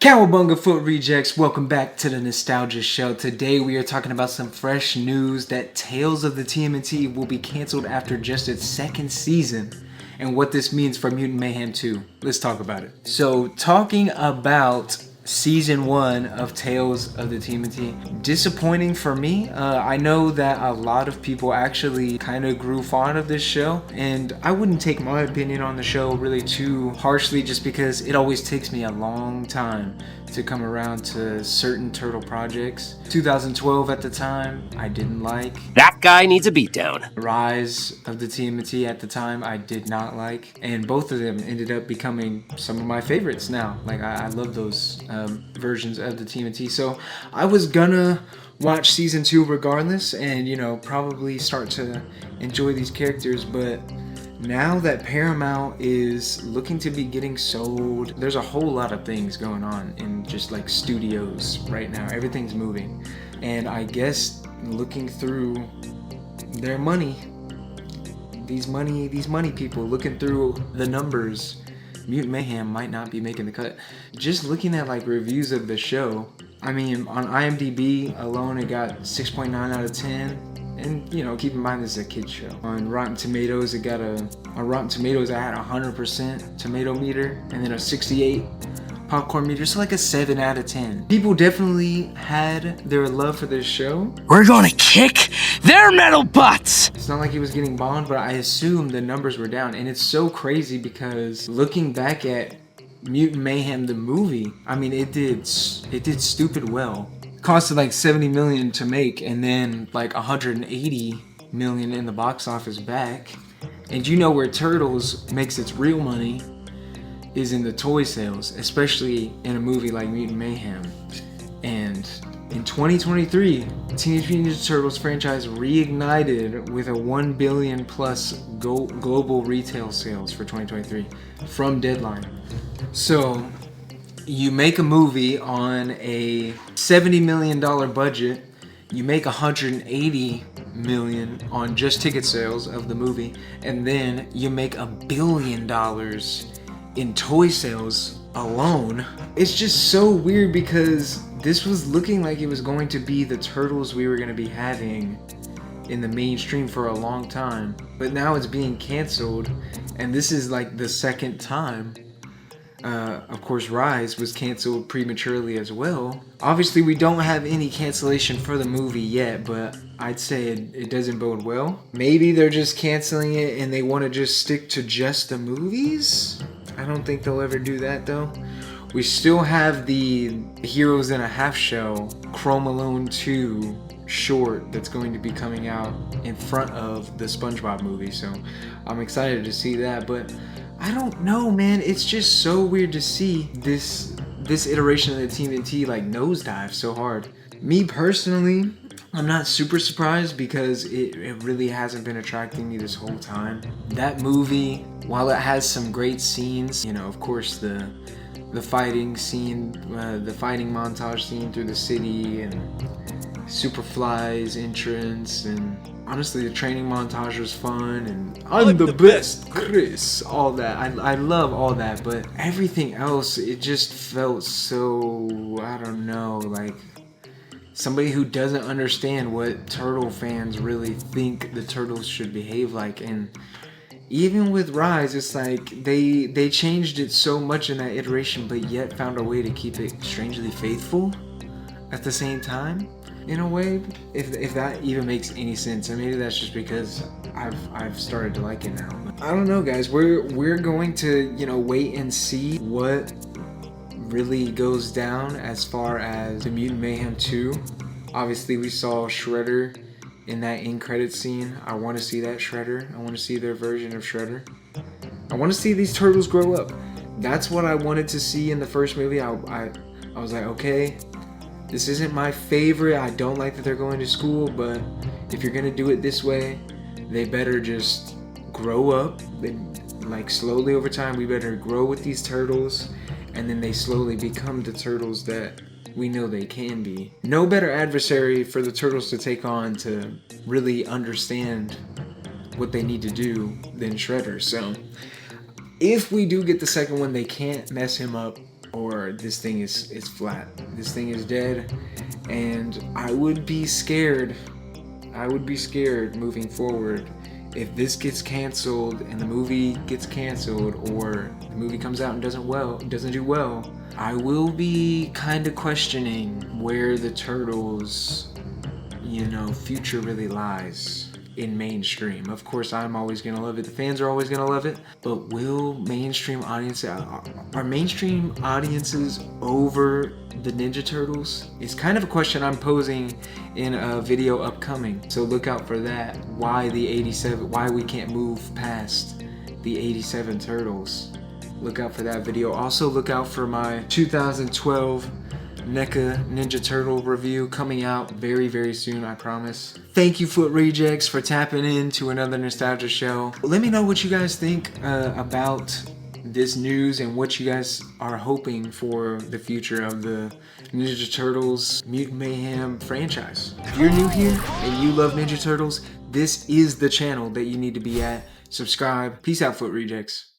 Cowabunga Foot Rejects, welcome back to the Nostalgia Show. Today we are talking about some fresh news that Tales of the TMNT will be canceled after just its second season and what this means for Mutant Mayhem 2. Let's talk about it. So, talking about Season 1 of Tales of the TMNT, disappointing for me. I know that a lot of people actually kind of grew fond of this show, and I wouldn't take my opinion on the show really too harshly just because it always takes me a long time to come around to certain Turtle projects. 2012 at the time, I didn't like. That guy needs a beatdown. Rise of the TMNT at the time, I did not like. And both of them ended up becoming some of my favorites now. Like, I love those versions of the TMNT. So I was gonna watch season 2 regardless and, you know, probably start to enjoy these characters. But now that Paramount is looking to be getting sold, there's a whole lot of things going on in just like studios right now. Everything's moving. And I guess looking through their money, these money people, looking through the numbers, Mutant Mayhem might not be making the cut. Just looking at like reviews of the show, I mean, on IMDb alone it got 6.9 out of 10. And, you know, keep in mind this is a kid's show. On Rotten Tomatoes, it got on Rotten Tomatoes, I had a 100% tomato meter, and then a 68 popcorn meter, so like a 7 out of 10. People definitely had their love for this show. We're gonna kick their metal butts! It's not like it was getting bombed, but I assume the numbers were down. And it's so crazy because looking back at Mutant Mayhem, the movie, I mean, it did stupid well. Costed like 70 million to make, and then like 180 million in the box office back. And you know where Turtles makes its real money is in the toy sales, especially in a movie like Mutant Mayhem. And in 2023, Teenage Mutant Ninja Turtles franchise reignited with a 1 billion plus global retail sales for 2023 from Deadline. So you make a movie on a $70 million budget, you make 180 million on just ticket sales of the movie, and then you make $1 billion in toy sales alone. It's just so weird because this was looking like it was going to be the Turtles we were going to be having in the mainstream for a long time, but now it's being canceled, and this is like the second time. Of course, Rise was canceled prematurely as well. Obviously, we don't have any cancellation for the movie yet, but I'd say it doesn't bode well. Maybe they're just canceling it and they want to just stick to just the movies? I don't think they'll ever do that, though. We still have the Heroes in a Half Shell Chrome Alone 2 short that's going to be coming out in front of the SpongeBob movie, so I'm excited to see that. But I don't know, man. It's just so weird to see this iteration of the TMNT like nosedive so hard. Me personally, I'm not super surprised because it really hasn't been attracting me this whole time. That movie, while it has some great scenes, you know, of course the fighting scene, the fighting montage scene through the city, and Superfly's entrance, and honestly the training montage was fun, and I'm the best, Chris, all that. I love all that, but everything else, it just felt so, I don't know, like somebody who doesn't understand what Turtle fans really think the Turtles should behave like. And even with Rise, it's like they changed it so much in that iteration, but yet found a way to keep it strangely faithful at the same time, in a way, if that even makes any sense. And maybe that's just because I've started to like it now. But I don't know, guys. We're going to, you know, wait and see what really goes down as far as the Mutant Mayhem 2. Obviously, we saw Shredder in that end credit scene. I want to see that Shredder. I want to see their version of Shredder. I want to see these Turtles grow up. That's what I wanted to see in the first movie. I was like, okay, this isn't my favorite. I don't like that they're going to school, but if you're gonna do it this way, they better just grow up. Like slowly over time, we better grow with these Turtles, and then they slowly become the Turtles that we know they can be. No better adversary for the Turtles to take on to really understand what they need to do than Shredder. So if we do get the second one, they can't mess him up or this thing is flat. This thing is dead, and I would be scared. I would be scared moving forward if this gets canceled and the movie gets canceled, or the movie comes out and doesn't do well. I will be kind of questioning where the Turtles, future really lies in mainstream. Of course, I'm always gonna love it. The fans are always gonna love it. But will mainstream audiences, are mainstream audiences over the Ninja Turtles? It's kind of a question I'm posing in a video upcoming. So look out for that. Why we can't move past the 87 Turtles. Look out for that video. Also look out for my 2012 NECA Ninja Turtle review coming out very, very soon, I promise. Thank you, Foot Rejects, for tapping into another nostalgia show. Let me know what you guys think about this news and what you guys are hoping for the future of the Ninja Turtles Mutant Mayhem franchise. If you're new here and you love Ninja Turtles, this is the channel that you need to be at. Subscribe. Peace out, Foot Rejects.